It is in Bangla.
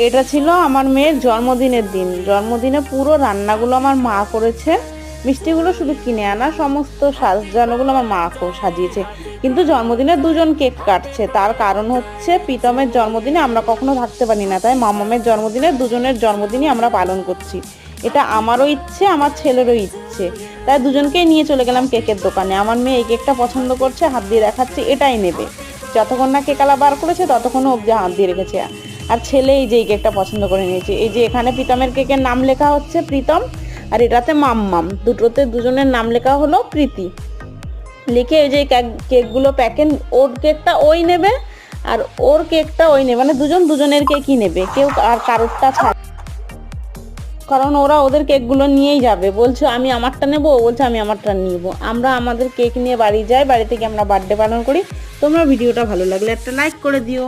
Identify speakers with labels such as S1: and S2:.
S1: এটা ছিল আমার মেয়ের জন্মদিনের দিন। জন্মদিনে পুরো রান্নাগুলো আমার মা করেছে, মিষ্টিগুলো শুধু কিনে আনা, সমস্ত সাজানোগুলো আমার মা সাজিয়েছে। কিন্তু জন্মদিনে দুজন কেক কাটছে, তার কারণ হচ্ছে প্রীতমের জন্মদিনে আমরা কখনো থাকতে পারি না, তাই মামামের জন্মদিনে দুজনের জন্মদিনই আমরা পালন করছি। এটা আমারও ইচ্ছে, আমার ছেলেরও ইচ্ছে, তাই দুজনকেই নিয়ে চলে গেলাম কেকের দোকানে। আমার মেয়ে এই কেকটা পছন্দ করছে, হাত দিয়ে দেখাচ্ছে এটাই নেবে। যতক্ষণ না কেকালা বার করেছে ততক্ষণও অবধি হাত দিয়ে রেখেছে। আর ছেলে এই যে এই কেকটা পছন্দ করে নিয়েছে। এই যে এখানে প্রীতমের কেকের নাম লেখা হচ্ছে প্রীতম, আর এটাতে মাম্মাম, দুটোতে দুজনের নাম লেখা হলো প্রীতি। লিখে এই যে কেকগুলো প্যাকেট, ওর কেকটা ওই নেবে আর ওর কেকটা ওই নেবে, মানে দুজন দুজনের কেকই নেবে, কেউ আর কারোরটা ছাড়, কারণ ওরা ওদের কেকগুলো নিয়েই যাবে। বলছে আমি আমারটা নেবো, ও বলছে আমি আমারটা নিব। আমরা আমাদের কেক নিয়ে বাড়ি যাই, বাড়ি থেকে আমরা বার্থডে পালন করি। তোমরা ভিডিওটা ভালো লাগলে একটা লাইক করে দিও।